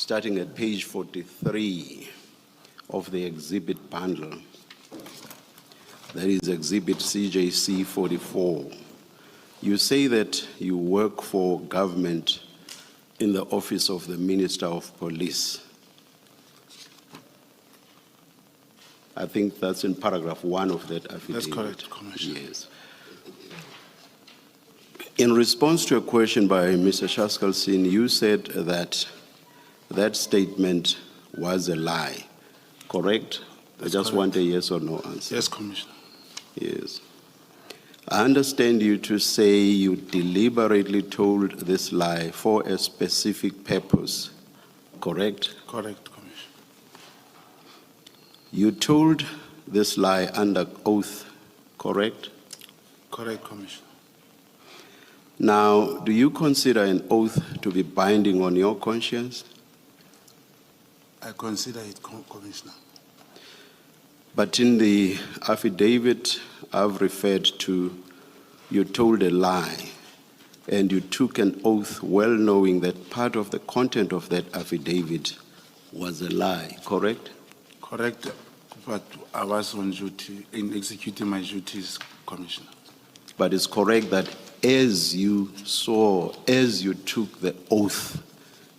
starting at page 43 of the exhibit bundle. That is exhibit CJC 44. You say that you work for government in the office of the Minister of Police. I think that's in paragraph 1 of that affidavit. That's correct, Commissioner. Yes. In response to a question by Mr. Shaskalsin, you said that that statement was a lie, correct? That's I just correct. want a yes or no answer. Yes, Commissioner. Yes. I understand you to say you deliberately told this lie for a specific purpose, correct? Correct, Commissioner. You told this lie under oath, correct? Correct, Commissioner. Now, do you consider an oath to be binding on your conscience? I consider it, Commissioner. But in the affidavit I've referred to, you told a lie and you took an oath well knowing that part of the content of that affidavit was a lie, correct? Correct, but I was on duty in executing my duties, Commissioner. But it's correct that as you took the oath,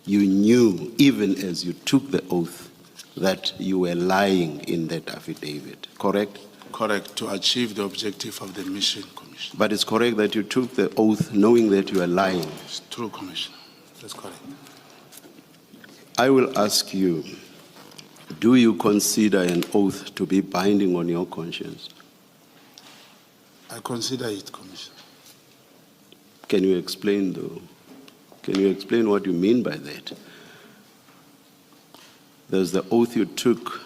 you knew, even as you took the oath, that you were lying in that affidavit, correct? Correct, to achieve the objective of the mission, Commissioner. But it's correct that you took the oath knowing that you were lying. It's true, Commissioner. That's correct. I will ask you, do you consider an oath to be binding on your conscience? I consider it, Commissioner. Can you explain, though? Can you explain what you mean by that? There's the oath you took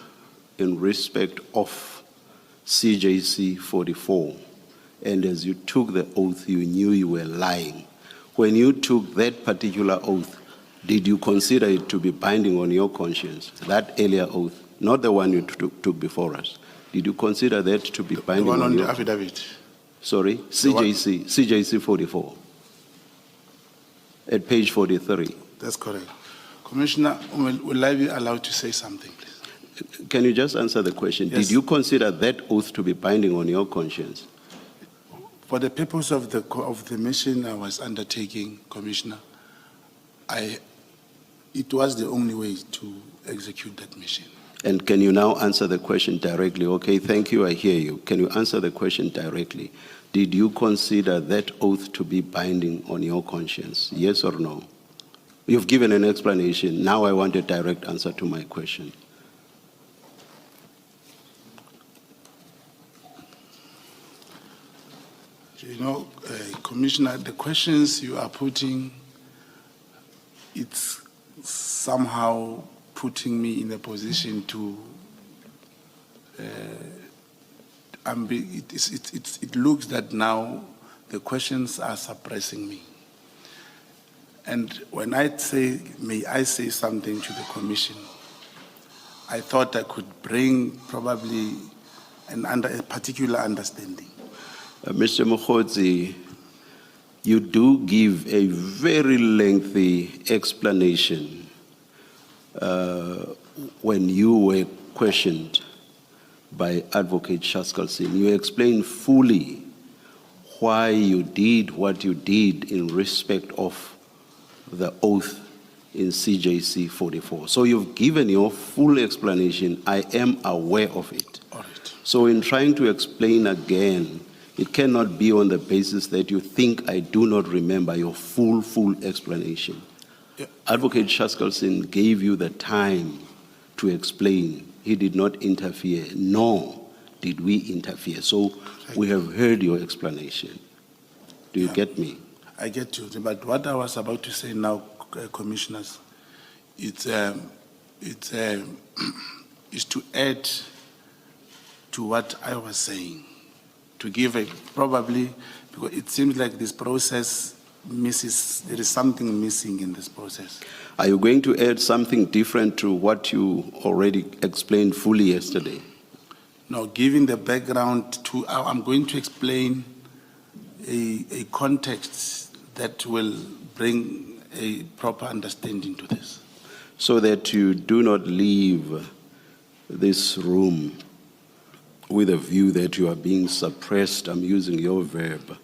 in respect of CJC 44, and as you took the oath, you knew you were lying. When you took that particular oath, did you consider it to be binding on your conscience, that earlier oath, not the one you took before us? Did you consider that to be binding The one on your the affidavit. Sorry, CJC 44, at page 43. That's correct. Commissioner, will I be allowed to say something, please? Can you just answer the question? Yes. Did you consider that oath to be binding on your conscience? For the purpose of the mission I was undertaking, Commissioner, it was the only way to execute that mission. And can you now answer the question directly? Okay, thank you, I hear you. Can you answer the question directly? Did you consider that oath to be binding on your conscience? Yes or no? You've given an explanation. Now I want a direct answer to my question. You know, Commissioner, the questions you are putting, it's somehow putting me in a position to, it looks that now the questions are suppressing me. And when I say, may I say something to the Commission, I thought I could bring probably a particular understanding. Mr. Mogotsi, you do give a very lengthy explanation when you were questioned by Advocate Shaskalsin. You explained fully why you did what you did in respect of the oath in CJC 44. So you've given your full explanation. I am aware of it. All right. So in trying to explain again, it cannot be on the basis that you think I do not remember your full explanation. Yeah. Advocate Shaskalsin gave you the time to explain. He did not interfere, nor did we interfere. So we have heard your explanation. Do you get me? I get you, but what I was about to say now, Commissioners, is to add to what I was saying, to give probably, because it seems like this process misses, there is something missing in this process. Are you going to add something different to what you already explained fully yesterday? No, giving the background I'm going to explain a context that will bring a proper understanding to this. so that you do not leave this room with a view that you are being suppressed. I'm using your verb.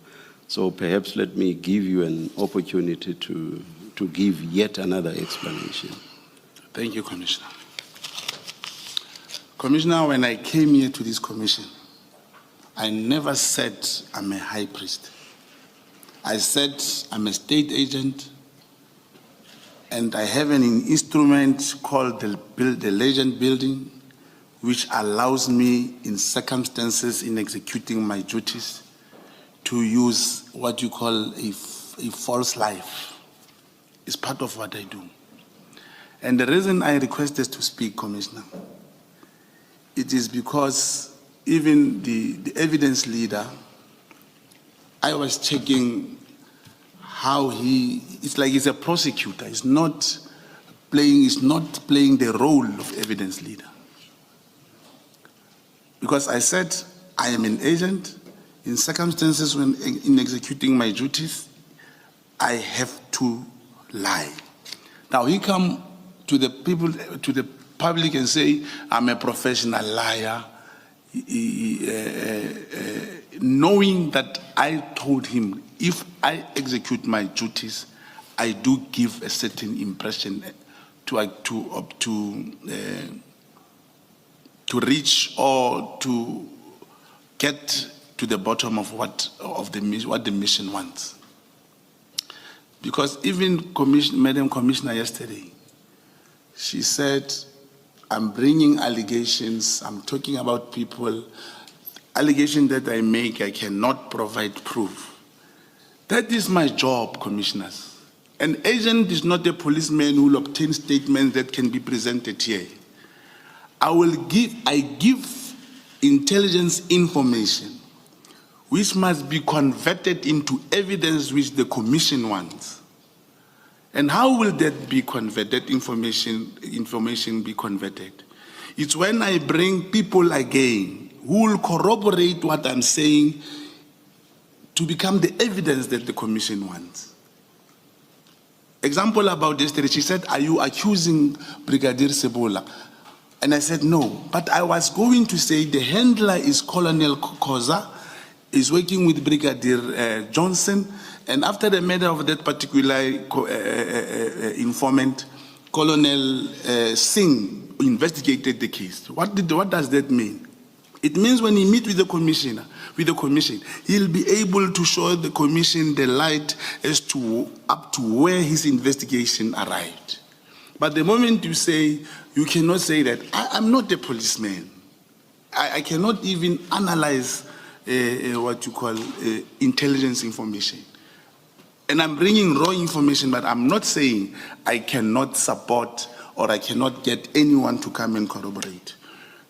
So perhaps let me give you an opportunity to give yet another explanation. Thank you, Commissioner. Commissioner, when I came here to this commission, I never said I'm a high priest. I said I'm a state agent, and I have an instrument called the legend building, which allows me, in circumstances in executing my duties, to use what you call a false life. It's part of what I do. And the reason I requested to speak, Commissioner, it is because even the evidence leader, I was checking how it's like he's a prosecutor. He's not playing the role of evidence leader. Because I said, I am an agent. In circumstances when in executing my duties, I have to lie. Now he come to the people, to the public and say, I'm a professional liar, knowing that I told him, if I execute my duties, I do give a certain impression to reach or to get to the bottom of what the mission wants. Because even Madam Commissioner yesterday, she said, I'm bringing allegations, I'm talking about people, allegations that I make, I cannot provide proof. That is my job, commissioners. An agent is not a policeman who will obtain statements that can be presented here. I give intelligence information which must be converted into evidence which the commission wants. And how will that be converted, information be converted? It's when I bring people again who will corroborate what I'm saying to become the evidence that the commission wants. Example about yesterday, she said, are you accusing Brigadier Sebola? And I said, no. But I was going to say the handler is Colonel Koza, is working with Brigadier Johnson, and after the murder of that particular informant, Colonel Singh investigated the case. What does that mean? It means when he meets with the commission, he'll be able to show the commission the light as to up to where his investigation arrived. But the moment you say, you cannot say that, I'm not a policeman. I cannot even analyze what you call intelligence information. And I'm bringing raw information, but I'm not saying I cannot support or I cannot get anyone to come and corroborate.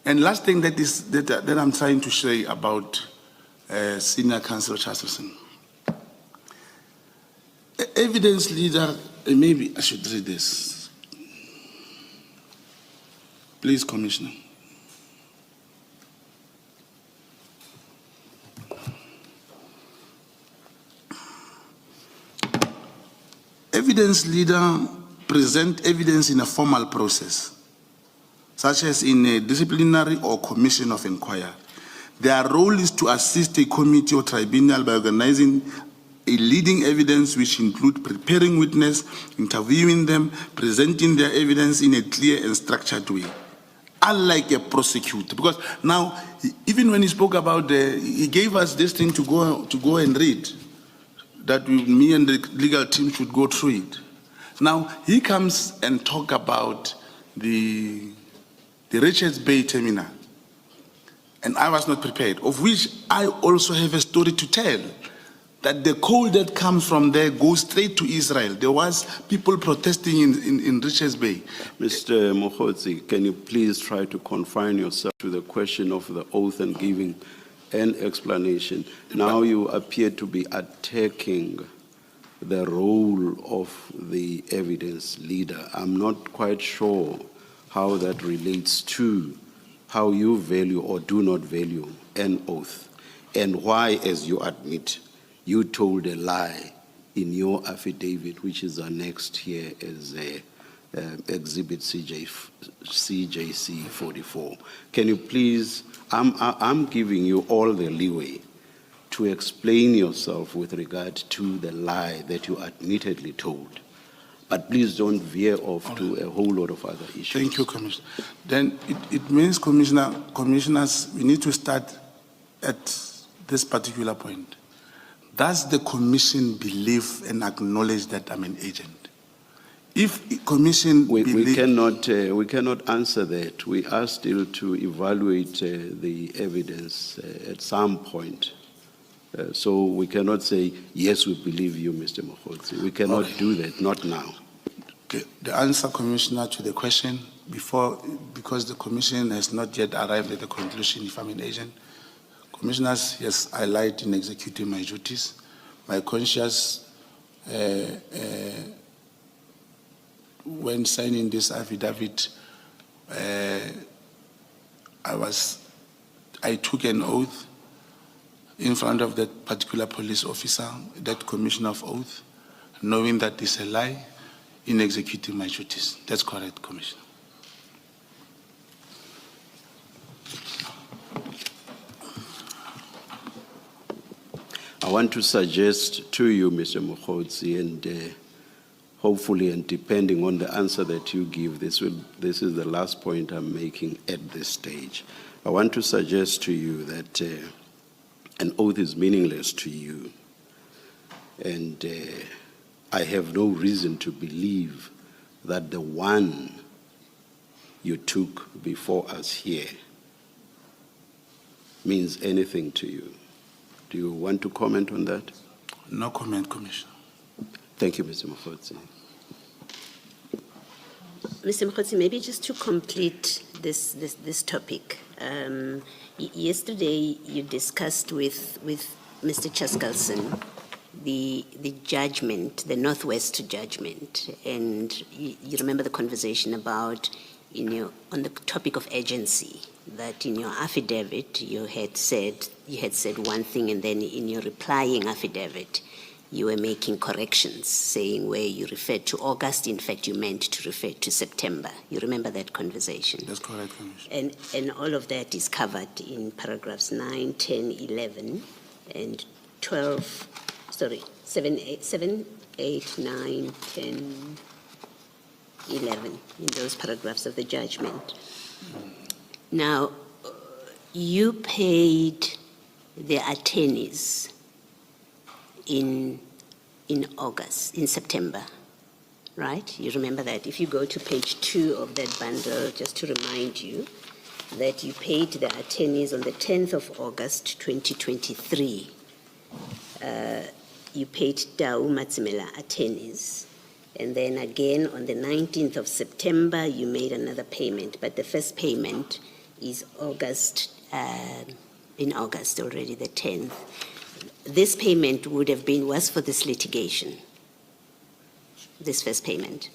And last thing that I'm trying to say about Senior Counsel Charleson. Evidence leader, maybe I should read this. Please, Commissioner. Evidence leader present evidence in a formal process, such as in a disciplinary or commission of inquiry. Their role is to assist a committee or tribunal by organizing a leading evidence, which include preparing witness, interviewing them, presenting their evidence in a clear and structured way. Unlike a prosecutor, because now, even when he spoke about he gave us this thing to go and read, that me and the legal team should go through it. Now, he comes and talk about the Richards Bay terminal, and I was not prepared, of which I also have a story to tell, that the coal that comes from there goes straight to Israel. There was people protesting in Richards Bay. Mr. Mogotsi, can you please try to confine yourself to the question of the oath and giving an explanation? Now you appear to be attacking the role of the evidence leader. I'm not quite sure how that relates to how you value or do not value an oath, and why, as you admit, you told a lie in your affidavit, which is annexed here as Exhibit CJC 44. Can you please, I'm giving you all the leeway to explain yourself with regard to the lie that you admittedly told. But please don't veer off to a whole lot of other issues. Thank you, Commissioner. Then it means, Commissioners, we need to start at this particular point. Does the Commission believe and acknowledge that I'm an agent? If Commission We cannot answer that. We are still to evaluate the evidence at some point. So we cannot say, yes, we believe you, Mr. Mogotsi. We cannot do that, not now. Okay. The answer, Commissioner, to the question because the Commission has not yet arrived at the conclusion if I'm an agent. Commissioners, yes, I lied in executing my duties. My conscience, when signing this affidavit, I took an oath in front of that particular police officer, that commissioner of oath, knowing that it's a lie in executing my duties. That's correct, Commissioner. I want to suggest to you, Mr. Mogotsi, and hopefully, and depending on the answer that you give, this is the last point I'm making at this stage. I want to suggest to you that an oath is meaningless to you, and I have no reason to believe that the one you took before us here means anything to you. Do you want to comment on that? No comment, Commissioner. Thank you, Mr. Mogotsi. Mr. Mogotsi, maybe just to complete this topic. Yesterday, you discussed with Mr. Chaskalson the judgment, the Northwest judgment, and you remember the conversation about, on the topic of agency, that in your affidavit you had said one thing, and then in your replying affidavit you were making corrections, saying where you referred to August, in fact you meant to refer to September. You remember that conversation? That's correct, Commissioner. And all of that is covered in paragraphs 9, 10, 11, and 12, 7, 8, 9, 10, 11, in those paragraphs of the judgment. Now, you paid the attorneys in September, right? You remember that. If you go to page 2 of that bundle, just to remind you that you paid the attorneys on the 10th of August, 2023. You paid Tau Matsimela attorneys. And then again on the 19th of September, you made another payment. But the first payment is in August already, the 10th. This payment was for this litigation, this first payment.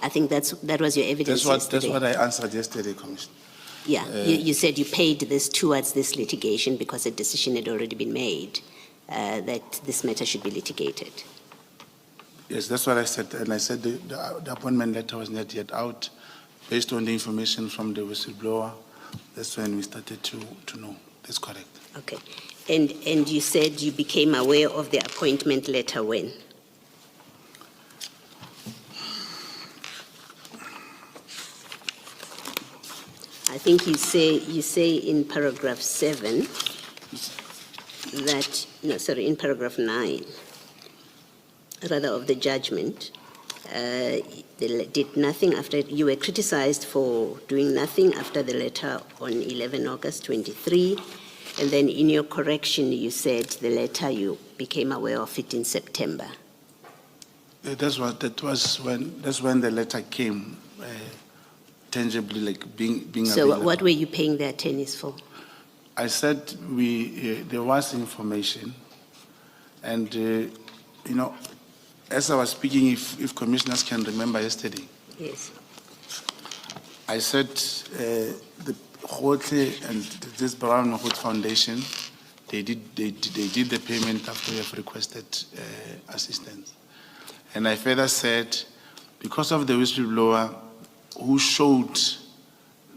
I think that was your evidence That's what I answered yesterday, Commissioner. Yeah, you said you paid this towards this litigation because a decision had already been made that this matter should be litigated. Yes, that's what I said. And I said the appointment letter was not yet out. Based on the information from the whistleblower, that's when we started to know. That's correct. Okay. And you said you became aware of the appointment letter when? I think you say in paragraph 7 that, in paragraph 9, rather, of the judgment, they did nothing after, you were criticized for doing nothing after the letter on 11 August 23, and then in your correction you said the letter, you became aware of it in September. That's when the letter came, tangibly, like being So available. what were you paying the attorneys for? I said there was information, and as I was speaking, if commissioners can remember yesterday, Yes. I said the Hotle and this Brown Hood Foundation, they did the payment after we have requested assistance, And I further said, because of the whistleblower who showed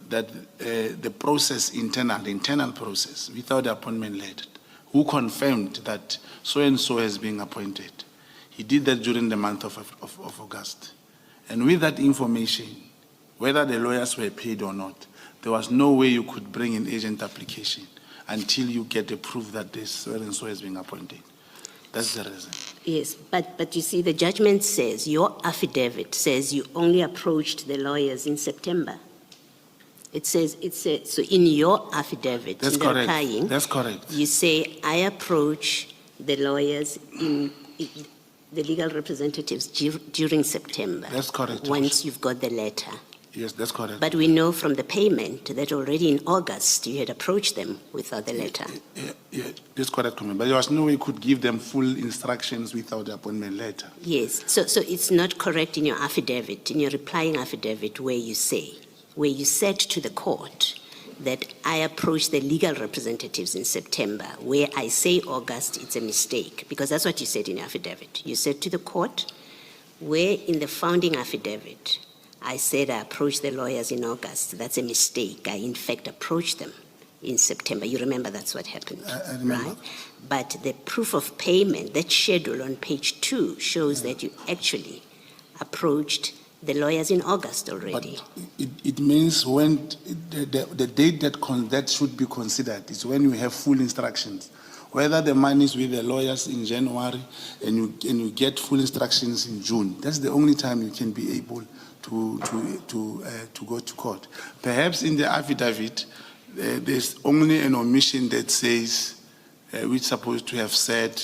that the process, the internal process, without the appointment letter, who confirmed that so-and-so has been appointed. He did that during the month of August. And with that information, whether the lawyers were paid or not, there was no way you could bring an agent application until you get the proof that this so-and-so has been appointed. That's the reason. Yes, but you see, the judgment says, your affidavit says you only approached the lawyers in September. It says, so in your affidavit, That's in the correct. replying, That's correct. you say, I approach the lawyers the legal representatives during September. That's correct. Once you've got the letter. Yes, that's correct. But we know from the payment that already in August you had approached them without the letter. Yeah, that's correct, comment. But there was no way you could give them full instructions without the appointment letter. Yes, so it's not correct in your affidavit, in your replying affidavit, where you said to the court that I approached the legal representatives in September. Where I say August, it's a mistake, because that's what you said in your affidavit. You said to the court, where in the founding affidavit, I said I approached the lawyers in August. That's a mistake. I, in fact, approached them in September. You remember that's what happened, I remember. right? But the proof of payment, that schedule on page 2, shows that you actually approached the lawyers in August already. But it means when the date that should be considered is when you have full instructions. Whether the money is with the lawyers in January and you get full instructions in June, that's the only time you can be able to go to court. Perhaps in the affidavit, there's only an omission that says, we're supposed to have said,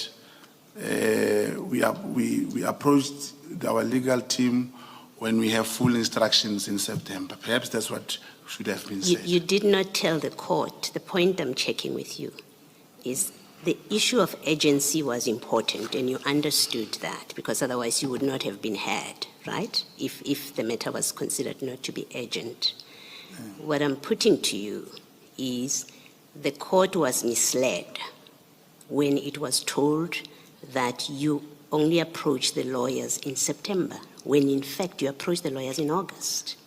we approached our legal team when we have full instructions in September. Perhaps that's what should have been said. You did not tell the court. The point I'm checking with you is the issue of agency was important, and you understood that, because otherwise you would not have been heard, right? If the matter was considered not to be urgent. What I'm putting to you is the court was misled when it was told that you only approached the lawyers in September, when in fact you approached the lawyers in August.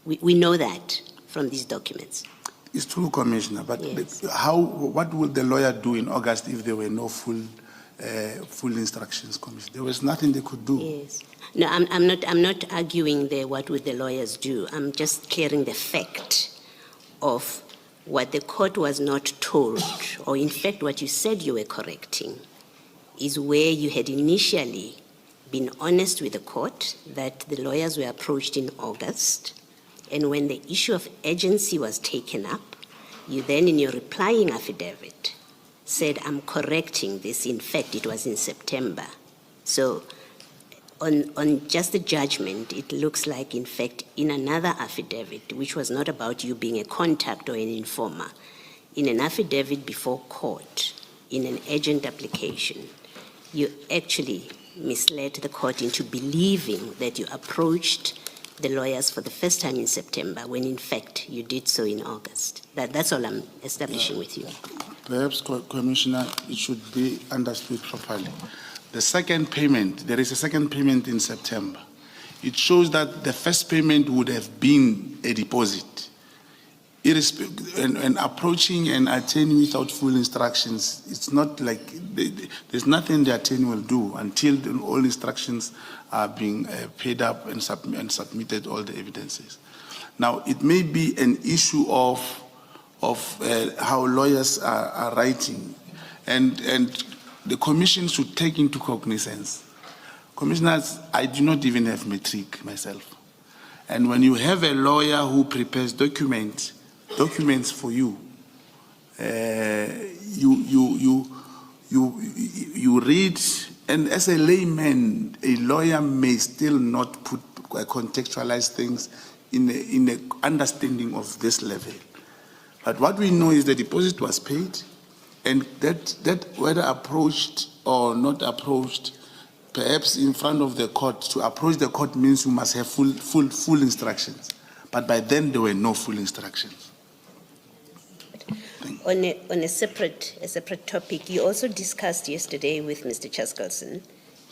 We know that from these documents. It's true, Commissioner, but Yes. what would the lawyer do in August if there were no full instructions, Commissioner? There was nothing they could do. Yes. No, I'm not arguing there what would the lawyers do. I'm just clearing the fact of what the court was not told, or in fact what you said you were correcting, is where you had initially been honest with the court that the lawyers were approached in August, and when the issue of urgency was taken up, you then in your replying affidavit said, I'm correcting this, in fact it was in September. So on just the judgment, it looks like, in fact, in another affidavit, which was not about you being a contact or an informer, in an affidavit before court, in an urgent application, you actually misled the court into believing that you approached the lawyers for the first time in September, when in fact you did so in August. That's all I'm establishing with you. Perhaps, Commissioner, it should be understood properly. The second payment, there is a second payment in September. It shows that the first payment would have been a deposit. And approaching an attorney without full instructions, it's not like, there's nothing the attorney will do until all instructions are being paid up and submitted all the evidences. Now, it may be an issue of how lawyers are writing, and the commission should take into cognizance. Commissioners, I do not even have matric myself. And when you have a lawyer who prepares documents for you, you read, and as a layman, a lawyer may still not contextualize things in a understanding of this level. But what we know is the deposit was paid, and that whether approached or not approached, perhaps in front of the court, to approach the court means you must have full instructions. But by then there were no full instructions. On a separate topic, you also discussed yesterday with Mr. Chaskalson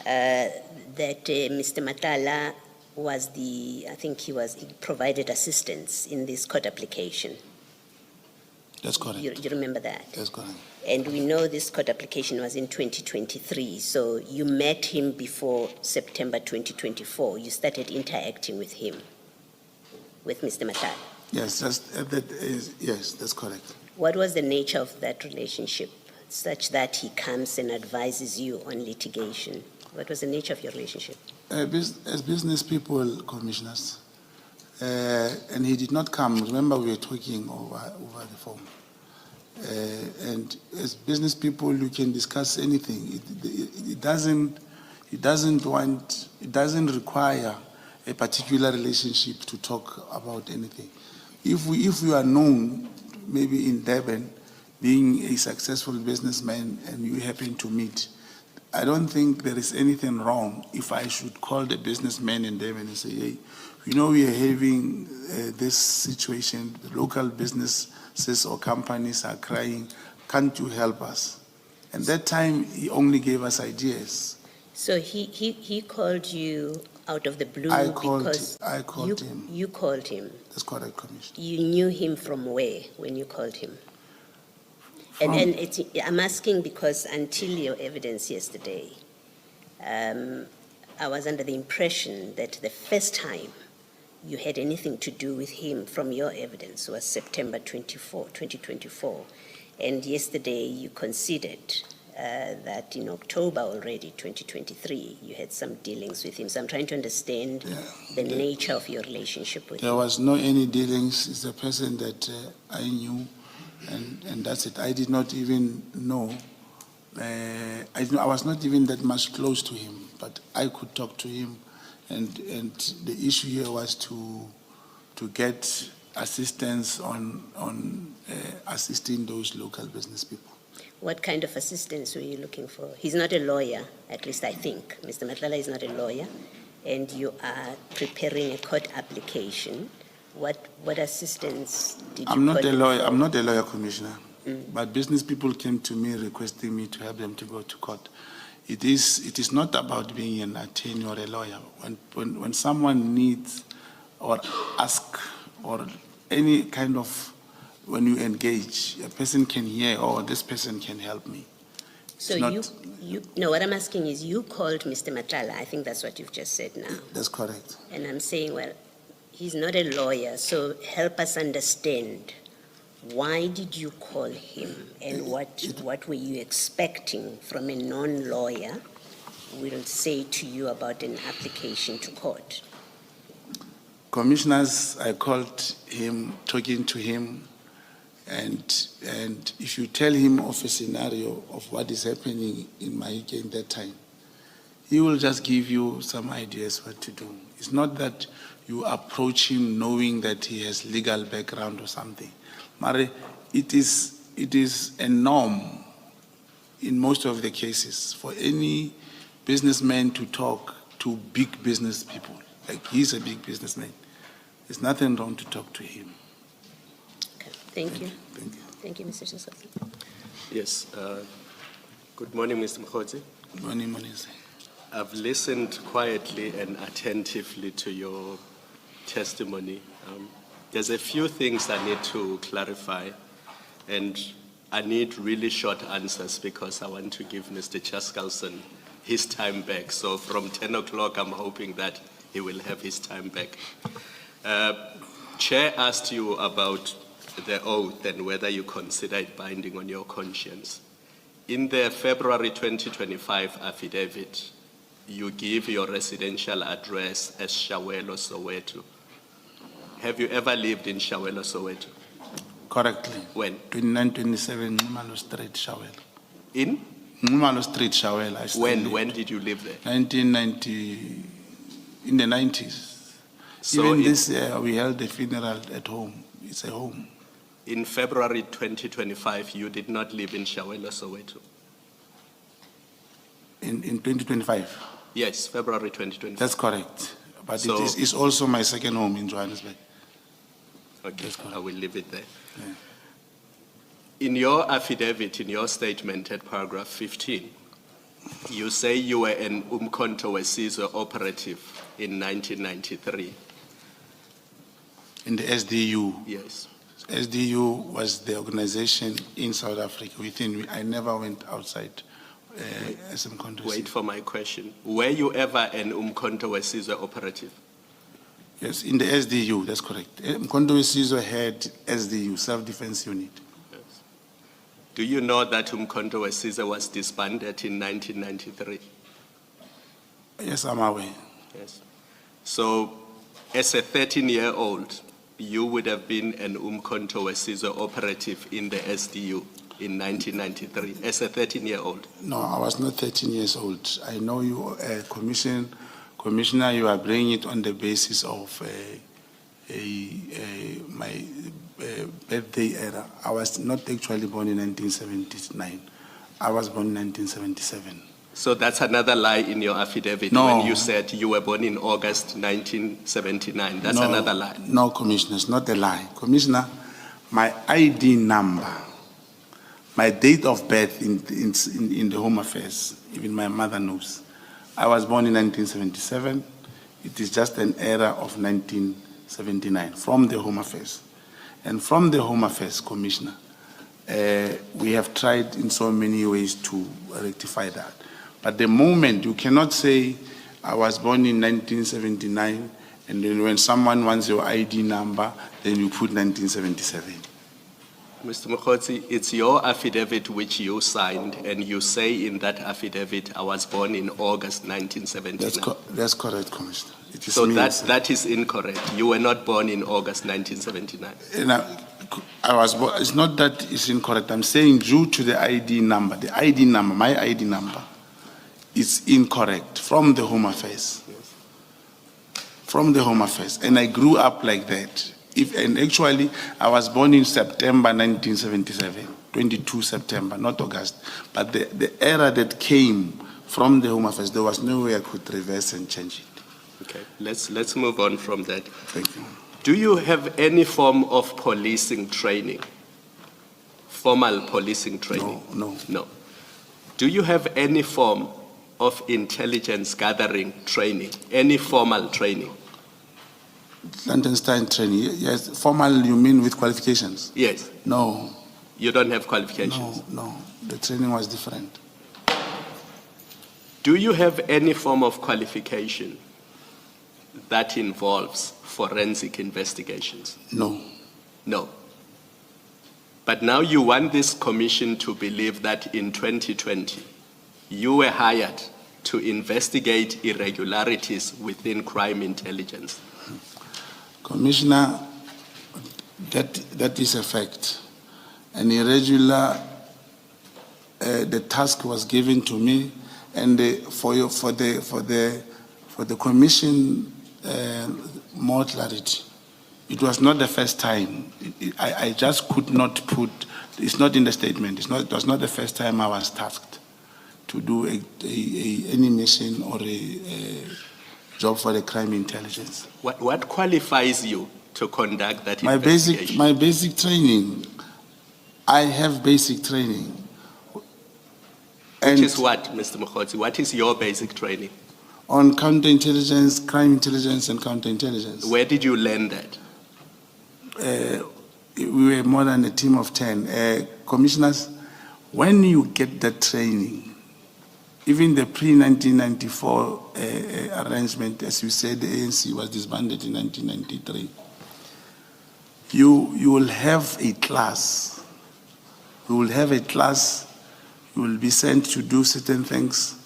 that Mr. Matala was he provided assistance in this court application. That's correct. You remember that? That's correct. And we know this court application was in 2023, so you met him before September 2024. You started interacting with him, with Mr. Matala. Yes, yes, that's correct. What was the nature of that relationship, such that he comes and advises you on litigation? What was the nature of your relationship? As business people, commissioners, and he did not come. Remember, we were talking over the phone. And as business people, you can discuss anything. It doesn't require a particular relationship to talk about anything. If we are known, maybe in Durban, being a successful businessman, and you happen to meet, I don't think there is anything wrong if I should call the businessman in Durban and say, hey, we know we are having this situation, the local businesses or companies are crying, can't you help us? And that time, he only gave us ideas. So he called you out of the blue I called him. You called him. That's correct, Commissioner. You knew him from where when you called him? And I'm asking because until your evidence yesterday, I was under the impression that the first time you had anything to do with him from your evidence was September 2024. And yesterday you conceded that in October already, 2023, you had some dealings with him. So I'm trying to understand the nature of your relationship with him. There was no any dealings. It's a person that I knew, and that's it. I did not even know. I was not even that much close to him, but I could talk to him, and the issue here was to get assistance on assisting those local business people. What kind of assistance were you looking for? He's not a lawyer, at least I think. Mr. Matlala is not a lawyer, and you are preparing a court application. What assistance did you I'm not call a lawyer. for? I'm not a lawyer, Commissioner. But business people came to me requesting me to help them to go to court. It is not about being an attorney or a lawyer. When someone needs or ask or any kind of, when you engage, a person can hear, oh, this person can help me. So what I'm asking is, you called Mr. Matala. I think that's what you've just said now. That's correct. And I'm saying, well, he's not a lawyer, so help us understand. Why did you call him, and what were you expecting from a non-lawyer will say to you about an application to court? Commissioners, I called him, talking to him, and if you tell him of a scenario of what is happening in Mahike in that time, he will just give you some ideas what to do. It's not that you approach him knowing that he has legal background or something. Mari, it is a norm in most of the cases for any businessman to talk to big business people. Like, he's a big businessman. There's nothing wrong to talk to him. Okay. Thank you. Thank you. Thank you, Mr. Joseph. Yes. Good morning, Mr. Mogotsi. Good morning, sir. I've listened quietly and attentively to your testimony. There's a few things I need to clarify, and I need really short answers because I want to give Mr. Chaskalson his time back. So from 10 o'clock, I'm hoping that he will have his time back. Chair asked you about the oath and whether you consider it binding on your conscience. In the February 2025 affidavit, you give your residential address as Shawelo, Soweto. Have you ever lived in Shawelo, Soweto? Correctly. When? 2927 Ngumalo Street, Shawelo. In? Ngumalo Street, Shawelo. When did you live there? 1990, in the 90s. So even this year, we held a funeral at home. It's a home. In February 2025, you did not live in Shawelo, Soweto? In 2025? Yes, February 2025. That's correct. But So- it's also my second home in Johannesburg. Okay, That's correct. I will leave it there. Yeah. In your affidavit, in your statement at paragraph 15, You say you were an Umkhonto weSizwe operative in 1993. In the SDU. Yes. SDU was the organization in South Africa. I never went outside as Umkhonto Wait weSizwe. for my question. Were you ever an Umkhonto weSizwe operative? Yes, in the SDU, that's correct. Umkhonto weSizwe had SDU, Self-Defense Unit. Yes. Do you know that Umkhonto weSizwe was disbanded in 1993? Yes, I'm aware. Yes. So, as a 13-year-old, you would have been an Umkhonto weSizwe operative in the SDU in 1993, as a 13-year-old. No, I was not 13 years old. I know you, Commissioner, you are bringing it on the basis of my birthday era. I was not actually born in 1979. I was born in 1977. So that's another lie in your affidavit No. when you said you were born in August 1979. That's another lie. No, Commissioner, it's not a lie. Commissioner, my ID number, my date of birth in the Home Affairs, even my mother knows. I was born in 1977. It is just an era of 1979 from the Home Affairs. And from the Home Affairs, Commissioner, we have tried in so many ways to rectify that. But the moment, you cannot say, I was born in 1979, and then when someone wants your ID number, then you put 1977. Mr. Mogotsi, it's your affidavit which you signed, and you say in that affidavit, I was born in August 1979. That's correct, Commissioner. It is So me, that is incorrect. You were not born in August 1979. It's not that it's incorrect. I'm saying due to the ID number, my ID number, is incorrect from the Home Affairs. Yes. From the Home Affairs. And I grew up like that. And actually, I was born in September 1977, 22 September, not August. But the era that came from the Home Affairs, there was no way I could reverse and change it. Okay, let's move on from that. Thank you. Do you have any form of policing training? Formal policing training? No. Do you have any form of intelligence gathering training? Any formal training? Clandestine training, yes. Formal, you mean with qualifications? Yes. No. You don't have qualifications? No. The training was different. Do you have any form of qualification that involves forensic investigations? No. No. But now you want this commission to believe that in 2020, you were hired to investigate irregularities within crime intelligence. Commissioner, that is a fact. An irregular, the task was given to me, and for the commission, more clarity. It was not the first time. I just could not put. It's not in the statement. It was not the first time I was tasked to do any mission or a job for the crime intelligence. What qualifies you to conduct that investigation? My basic training. I have basic training. Which is what, Mr. Mogotsi? What is your basic training? On counterintelligence, crime intelligence, and counterintelligence. Where did you learn that? We were more than a team of 10. Commissioners, when you get that training, even the pre-1994 arrangement, as you said, the ANC was disbanded in 1993. You will have a class. You will have a class. You will be sent to do certain things.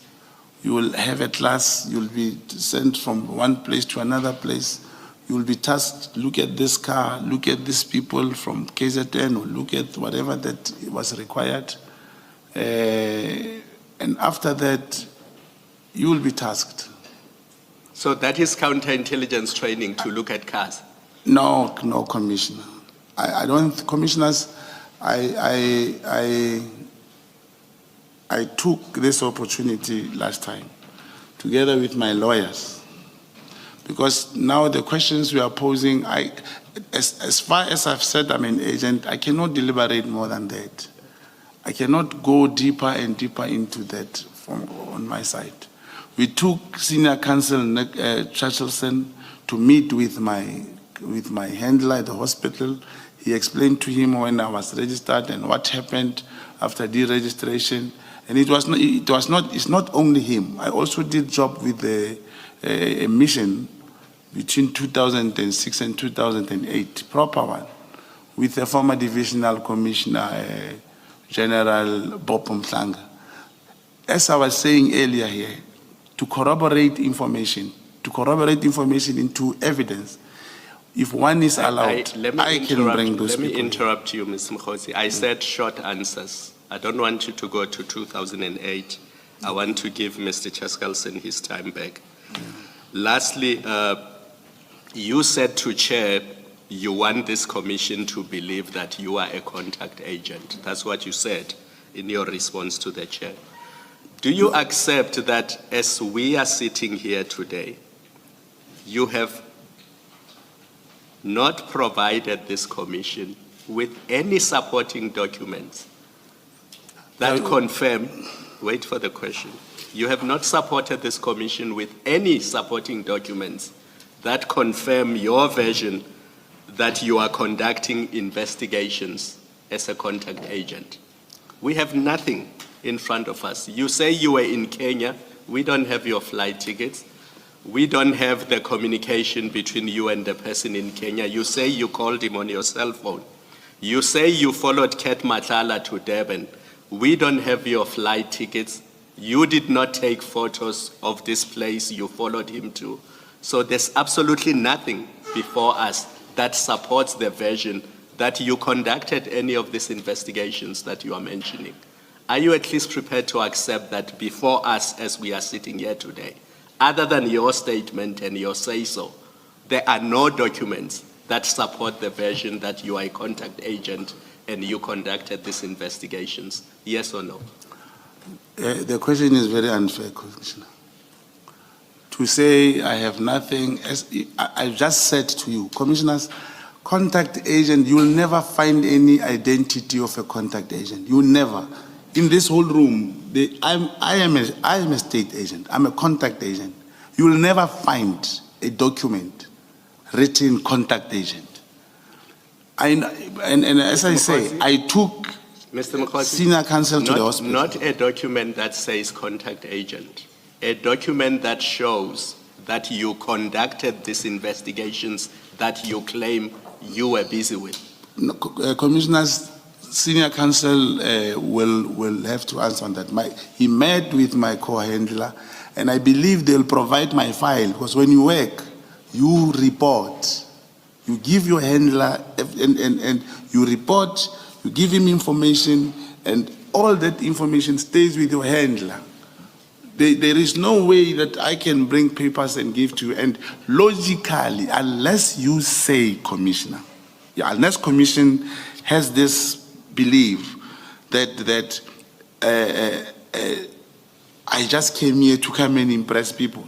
You will have a class. You will be sent from one place to another place. You will be tasked, look at this car, look at these people from KZN, or look at whatever that was required. And after that, you will be tasked. So that is counterintelligence training to look at cars? No, Commissioner. I don't, Commissioners, I took this opportunity last time, together with my lawyers, because now the questions we are posing, as far as I've said I'm an agent, I cannot deliberate more than that. I cannot go deeper and deeper into that on my side. We took senior counsel Churchillson to meet with my handler at the hospital. He explained to him when I was registered and what happened after deregistration. And it's not only him. I also did job with a mission between 2006 and 2008, proper one, with the former divisional commissioner, General Bob Madlanga. As I was saying earlier here, to corroborate information into evidence, if one is allowed, I can bring those people. Let me interrupt you, Mr. Mogotsi. I said short answers. I don't want you to go to 2008. I want to give Mr. Cheskalson his time back. Lastly, you said to Chair, you want this commission to believe that you are a contact agent. That's what you said in your response to the Chair. Do you accept that as we are sitting here today, you have not provided this commission with any supporting documents that confirm, wait for the question, you have not supported this commission with any supporting documents that confirm your version that you are conducting investigations as a contact agent? We have nothing in front of us. You say you were in Kenya. We don't have your flight tickets. We don't have the communication between you and the person in Kenya. You say you called him on your cell phone. You say you followed Ket Matlala to Durban. We don't have your flight tickets. You did not take photos of this place you followed him to. So there's absolutely nothing before us that supports the version that you conducted any of these investigations that you are mentioning. Are you at least prepared to accept that before us as we are sitting here today, other than your statement and your say-so, there are no documents that support the version that you are a contact agent and you conducted these investigations? Yes or no? The question is very unfair, Commissioner. To say I have nothing, as I just said to you, Commissioners, contact agent, you will never find any identity of a contact agent. You will never. In this whole room, I am a state agent. I'm a contact agent. You will never find a document written contact agent. And as I say, I took Mr. Mogotsi, senior counsel to the hospital. Not a document that says contact agent. A document that shows that you conducted these investigations that you claim you were busy with. No, Commissioners, senior counsel will have to answer on that. He met with my co-handler, and I believe they'll provide my file, because when you work, you report. You give your handler, and you report, you give him information, and all that information stays with your handler. There is no way that I can bring papers and give to you, and logically, unless you say, Commissioner, unless Commission has this belief that I just came here to come and impress people.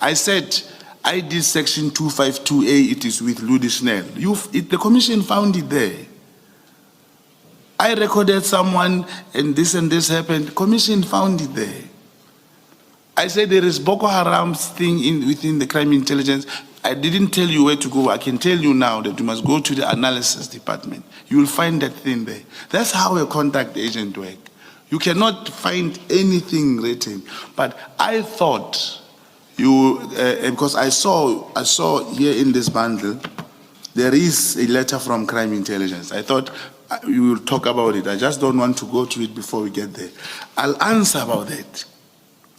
I said, I did section 252A, it is with Ludi Snell. The Commission found it there. I recorded someone and this happened. Commission found it there. I said there is Boko Haram's thing within the crime intelligence. I didn't tell you where to go. I can tell you now that you must go to the analysis department. You will find that thing there. That's how a contact agent works. You cannot find anything written. But I thought because I saw here in this bundle, there is a letter from crime intelligence. I thought we will talk about it. I just don't want to go to it before we get there. I'll answer about that.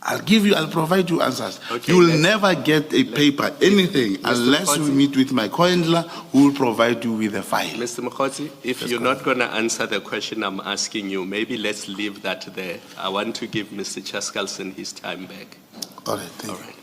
I'll provide you answers. Okay, you will never get a paper, anything, unless you meet with my co-handler who will provide you with a file. Mr. Mogotsi, if you're not going to answer the question I'm asking you, maybe let's leave that there. I want to give Mr. Cheskalson his time back. All right, thank you. All right.